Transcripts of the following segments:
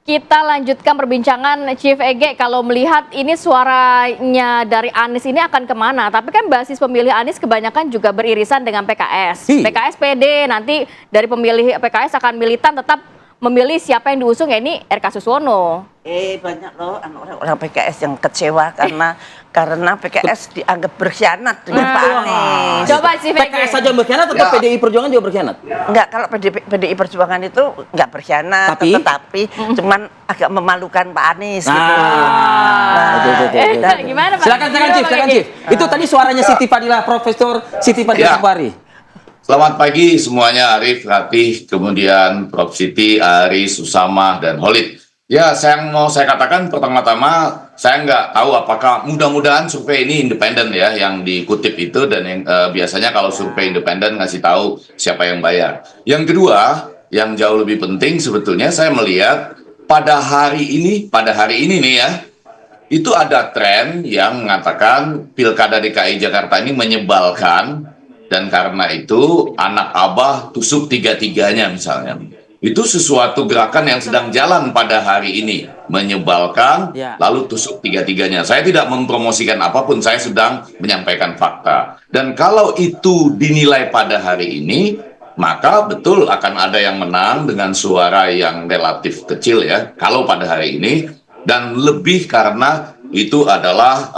Kita lanjutkan perbincangan Chief Ege, kalau melihat ini suaranya dari Anies ini akan kemana? Tapi kan basis pemilih Anies kebanyakan juga beririsan dengan PKS. PKS PD, nanti dari pemilih PKS akan militan tetap memilih siapa yang diusung, ya ini RK Suswono. Banyak loh orang PKS yang kecewa karena PKS dianggap berkhianat dengan Pak Anies. Coba Chief Ege. PKS saja berkhianat atau PDI Perjuangan juga berkhianat? Enggak, kalau PDI Perjuangan itu enggak berkhianat, tetapi cuman agak memalukan Pak Anies gitu. Gimana Pak? Silakan Chief. Itu tadi suaranya Siti Fadila, Profesor Siti Fadila Asbari. Selamat pagi semuanya, Arif, Ratih, kemudian Prof. Siti, Aris, Usama, dan Holid. Ya, mau saya katakan pertama-tama, saya nggak tahu apakah mudah-mudahan survei ini independen ya, yang dikutip itu, dan yang biasanya kalau survei independen ngasih tahu siapa yang bayar. Yang kedua, yang jauh lebih penting sebetulnya saya melihat pada hari ini nih ya, itu ada tren yang mengatakan Pilkada DKI Jakarta ini menyebalkan, dan karena itu anak abah tusuk tiga-tiganya misalnya. Itu sesuatu gerakan yang sedang jalan pada hari ini. Menyebalkan, lalu tusuk tiga-tiganya. Saya tidak mempromosikan apapun, saya sedang menyampaikan fakta. Dan kalau itu dinilai pada hari ini, maka betul akan ada yang menang dengan suara yang relatif kecil ya, kalau pada hari ini. Dan lebih karena itu adalah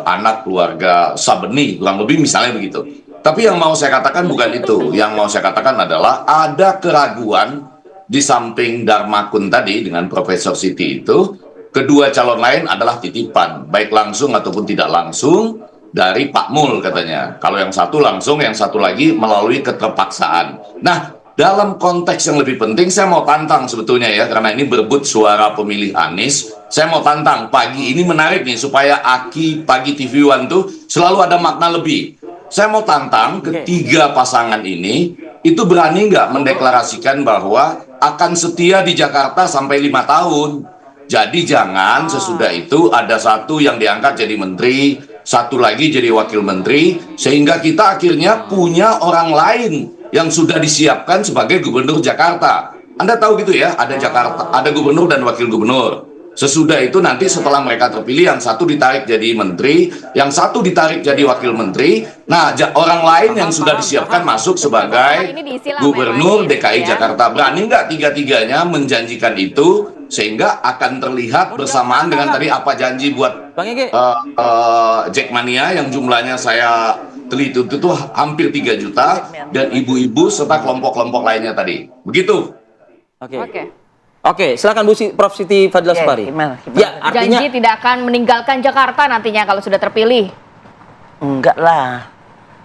anak keluarga Sabeni, kurang lebih misalnya begitu. Tapi yang mau saya katakan bukan itu. Yang mau saya katakan adalah ada keraguan di samping Darmakun tadi dengan Profesor Siti itu. Kedua calon lain adalah titipan, baik langsung ataupun tidak langsung dari Pak Mul katanya. Kalau yang satu langsung, yang satu lagi melalui keterpaksaan. Nah, dalam konteks yang lebih penting, saya mau tantang sebetulnya ya, karena ini berebut suara pemilih Anies. Saya mau tantang, pagi ini menarik nih, supaya Aki Pagi TV One tuh selalu ada makna lebih. Saya mau tantang ketiga pasangan ini, itu berani nggak mendeklarasikan bahwa akan setia di Jakarta sampai 5 tahun. Jadi jangan sesudah itu ada satu yang diangkat jadi menteri, satu lagi jadi wakil menteri, sehingga kita akhirnya punya orang lain yang sudah disiapkan sebagai gubernur Jakarta. Anda tahu gitu ya, ada Jakarta, ada gubernur dan wakil gubernur. Sesudah itu nanti setelah mereka terpilih, yang satu ditarik jadi menteri, yang satu ditarik jadi wakil menteri. Nah, orang lain yang sudah disiapkan masuk sebagai gubernur DKI Jakarta. Berani nggak tiga-tiganya menjanjikan itu, sehingga akan terlihat bersamaan dengan tadi apa janji buat Jackmania yang jumlahnya saya teliti itu hampir 3 juta, dan ibu-ibu serta kelompok-kelompok lainnya tadi. Begitu. Oke, silakan Prof. Siti Fadila Asbari. Ya, artinya janji tidak akan meninggalkan Jakarta nantinya kalau sudah terpilih. Enggak lah.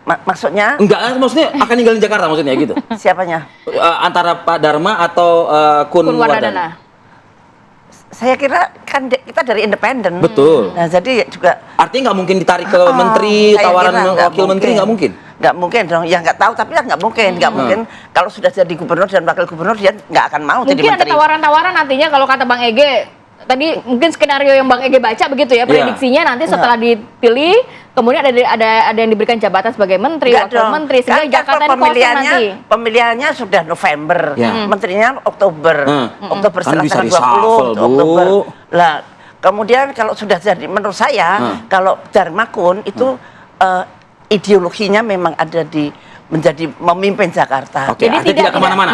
Maksudnya? Maksudnya akan ninggalin Jakarta maksudnya gitu. Siapanya? Antara Pak Dharma atau Kun Wardana. Saya kira kan kita dari independen. Betul. Nah, jadi juga artinya nggak mungkin ditarik ke menteri, tawaran wakil menteri nggak mungkin. Nggak mungkin dong, ya nggak tahu, tapi nggak mungkin, mungkin kalau sudah jadi gubernur dan wakil gubernur dia nggak akan mau jadi menteri. Mungkin ada tawaran-tawaran nantinya kalau kata Bang Ege. Tadi mungkin skenario yang Bang Ege baca begitu ya, prediksinya nanti setelah dipilih, kemudian ada yang diberikan jabatan sebagai menteri, wakil menteri, sehingga Jakarta ini kosong nanti. Pemilihannya sudah November, menterinya Oktober, Oktober setelah tanggal 20 Oktober. Lah, kemudian kalau sudah jadi, menurut saya, kalau Darmakun itu ideologinya memang ada di menjadi memimpin Jakarta. Jadi tidak kemana-mana.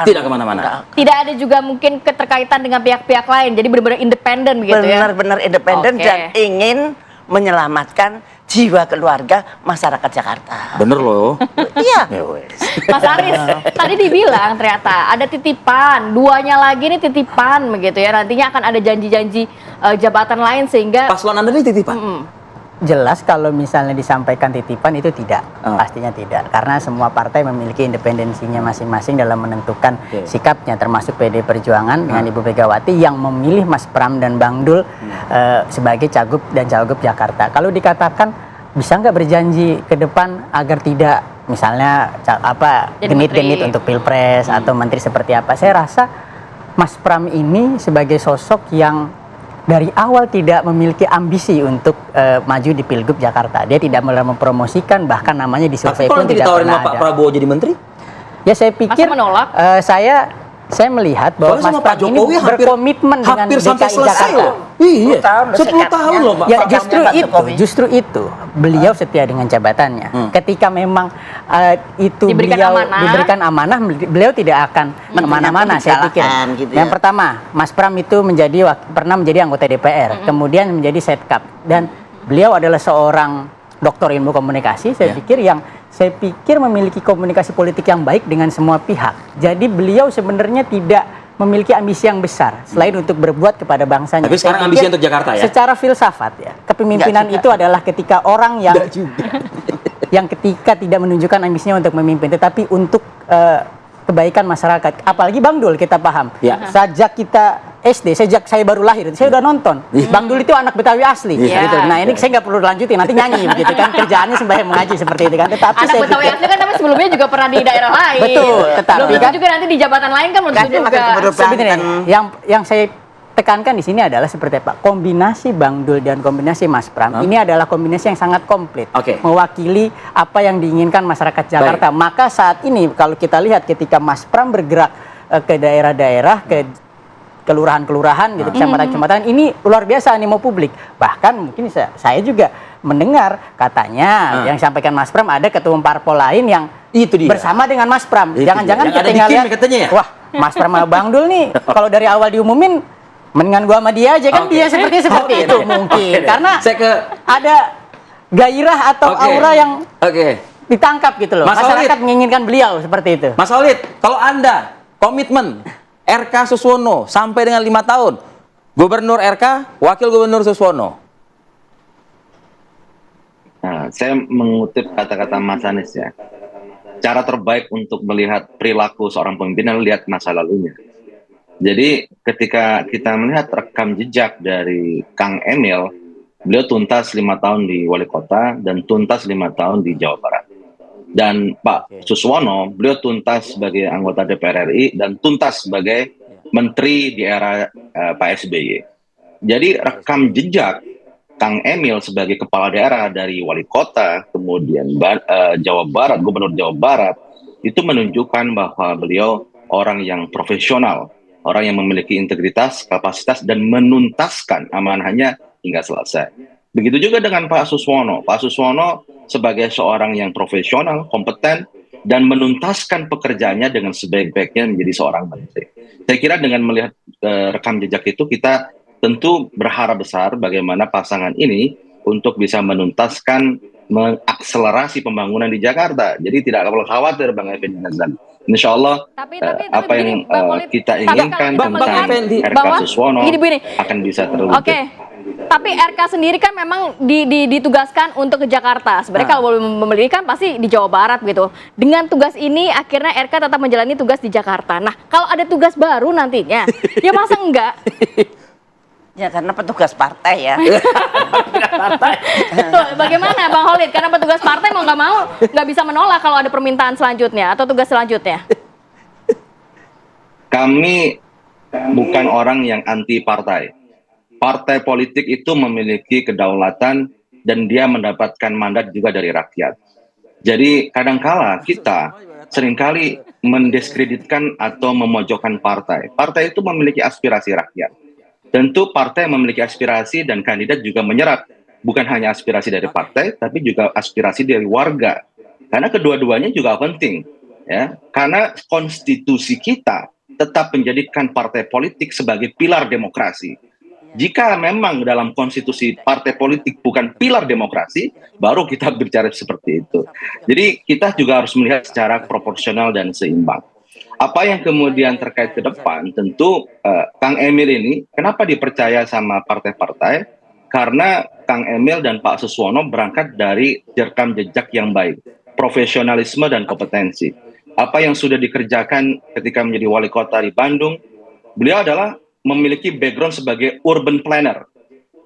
Tidak kemana-mana. Tidak ada juga mungkin keterkaitan dengan pihak-pihak lain. Jadi benar-benar independen begitu ya. Benar-benar independen dan ingin menyelamatkan jiwa keluarga masyarakat Jakarta. Bener loh. Iya. Mas Aris, tadi dibilang ternyata ada titipan, duanya lagi nih titipan begitu ya. Nantinya akan ada janji-janji jabatan lain sehingga paslon Anda ini titipan. Jelas kalau misalnya disampaikan titipan itu tidak, pastinya tidak. Karena semua partai memiliki independensinya masing-masing dalam menentukan sikapnya, termasuk PD Perjuangan dengan Ibu Megawati yang memilih Mas Pram dan Bang Dul sebagai cagup dan cawagup Jakarta. Kalau dikatakan bisa nggak berjanji ke depan agar tidak misalnya genit-genit untuk pilpres atau menteri seperti apa, saya rasa Mas Pram ini sebagai sosok yang dari awal tidak memiliki ambisi untuk maju di Pilgub Jakarta. Dia tidak mulai mempromosikan, bahkan namanya di survei pun tidak pernah ada. Pak Prabowo jadi menteri? Ya saya pikir, Saya melihat bahwa Soalnya Mas sama Pak Pram ini Jokowi berkomitmen dengan hampir sampai DKI selesai Jakarta. loh. Iya, 10 tahun loh Pak. Ya Pak justru itu beliau setia dengan jabatannya. Ketika memang itu diberikan amanah, beliau tidak akan kemana-mana. Saya pikir. Gitu Yang pertama, Mas Pram itu pernah menjadi anggota DPR, kemudian menjadi Setkap, dan beliau adalah seorang doktor ilmu komunikasi. Saya pikir memiliki komunikasi politik yang baik dengan semua pihak. Jadi beliau sebenarnya tidak memiliki ambisi yang besar selain untuk berbuat kepada bangsanya. Tapi sekarang ambisi untuk Jakarta ya? Secara filsafat ya, kepemimpinan itu adalah ketika orang yang yang ketika tidak menunjukkan ambisinya untuk memimpin, tetapi untuk kebaikan masyarakat. Apalagi Bang Dul, kita paham. Ya. Sejak kita SD, sejak saya baru lahir, saya udah nonton. Bang Dul itu anak Betawi asli. Gitu. Nah ini saya nggak perlu lanjutin, nanti nyanyi begitu kan. Kerjaannya sembahyang mengaji seperti itu kan. Tetapi Anak Betawi asli kan, tapi sebelumnya juga pernah di daerah lain. Betul, tetapi belum tentu kan juga nanti di jabatan lain kan belum tentu juga. Sebenarnya yang saya tekankan di sini adalah seperti apa? Kombinasi Bang Dul dan kombinasi Mas Pram ini adalah kombinasi yang sangat komplit, mewakili apa yang diinginkan masyarakat Jakarta. Maka saat ini kalau kita lihat ketika Mas Pram bergerak ke daerah-daerah, ke kelurahan-kelurahan gitu, kecamatan-kecamatan, ini luar biasa animo publik. Bahkan mungkin saya juga mendengar katanya yang sampaikan Mas Pram ada ketua parpol lain yang itu dia bersama dengan Mas Pram. Jangan-jangan kita tinggal lihat, katanya ya? Wah Mas Pram sama Bang Dul nih kalau dari awal diumumin mendingan gua sama dia aja kan. Dia seperti itu mungkin karena ada gairah atau aura yang ditangkap gitu loh. Masyarakat menginginkan beliau seperti itu. Mas Holid, kalau Anda komitmen RK Suswono sampai dengan 5 tahun, Gubernur RK, Wakil Gubernur Suswono. Nah, saya mengutip kata-kata Mas Anies ya. Cara terbaik untuk melihat perilaku seorang pemimpin adalah lihat masa lalunya. Jadi ketika kita melihat rekam jejak dari Kang Emil, beliau tuntas 5 tahun di wali kota dan tuntas 5 tahun di Jawa Barat. Dan Pak Suswono, beliau tuntas sebagai anggota DPR RI dan tuntas sebagai menteri di era Pak SBY. Jadi rekam jejak Kang Emil sebagai kepala daerah dari wali kota, kemudian Jawa Barat, Gubernur Jawa Barat, itu menunjukkan bahwa beliau orang yang profesional, orang yang memiliki integritas, kapasitas, dan menuntaskan amanahnya hingga selesai. Begitu juga dengan Pak Suswono. Pak Suswono sebagai seorang yang profesional, kompeten, dan menuntaskan pekerjaannya dengan sebaik-baiknya menjadi seorang menteri. Saya kira dengan melihat rekam jejak itu, kita tentu berharap besar bagaimana pasangan ini untuk bisa menuntaskan, mengakselerasi pembangunan di Jakarta. Jadi tidak perlu khawatir Bang Effendi Nazan. Insya Allah apa yang kita inginkan tentang RK Suswono akan bisa terwujud. Tapi RK sendiri kan memang ditugaskan untuk ke Jakarta. Sebenarnya kalau memilih kan pasti di Jawa Barat gitu. Dengan tugas ini akhirnya RK tetap menjalani tugas di Jakarta. Nah kalau ada tugas baru nantinya, ya masa enggak? Ya karena petugas partai ya. Tuh, bagaimana Bang Holid? Karena petugas partai mau nggak bisa menolak kalau ada permintaan selanjutnya atau tugas selanjutnya. Kami bukan orang yang anti partai. Partai politik itu memiliki kedaulatan dan dia mendapatkan mandat juga dari rakyat. Jadi kadangkala kita seringkali mendiskreditkan atau memojokkan partai. Partai itu memiliki aspirasi rakyat. Tentu partai memiliki aspirasi dan kandidat juga menyerap bukan hanya aspirasi dari partai, tapi juga aspirasi dari warga. Karena kedua-duanya juga penting, ya. Karena konstitusi kita tetap menjadikan partai politik sebagai pilar demokrasi. Jika memang dalam konstitusi partai politik bukan pilar demokrasi, baru kita bicara seperti itu. Jadi kita juga harus melihat secara proporsional dan seimbang. Apa yang kemudian terkait ke depan, tentu Kang Emil ini kenapa dipercaya sama partai-partai? Karena Kang Emil dan Pak Suswono berangkat dari rekam jejak yang baik, profesionalisme dan kompetensi. Apa yang sudah dikerjakan ketika menjadi wali kota di Bandung, beliau adalah memiliki background sebagai urban planner,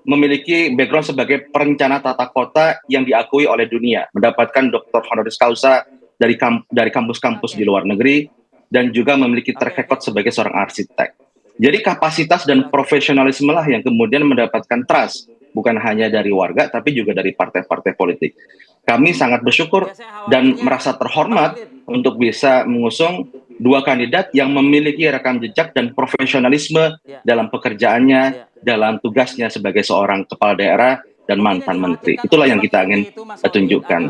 memiliki background sebagai perencana tata kota yang diakui oleh dunia, mendapatkan Dr. honoris causa dari kampus-kampus di luar negeri, dan juga memiliki track record sebagai seorang arsitek. Jadi kapasitas dan profesionalisme lah yang kemudian mendapatkan trust, bukan hanya dari warga, tapi juga dari partai-partai politik. Kami sangat bersyukur dan merasa terhormat untuk bisa mengusung dua kandidat yang memiliki rekam jejak dan profesionalisme dalam pekerjaannya, dalam tugasnya sebagai seorang kepala daerah dan mantan menteri. Itulah yang kita ingin tunjukkan.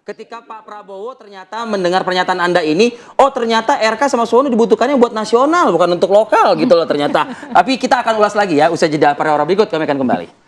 Ketika Pak Prabowo ternyata mendengar pernyataan Anda ini, oh ternyata RK sama Suwono dibutuhkannya buat nasional, bukan untuk lokal gitu loh ternyata. Tapi kita akan ulas lagi ya, usai jeda para orang berikut, kami akan kembali.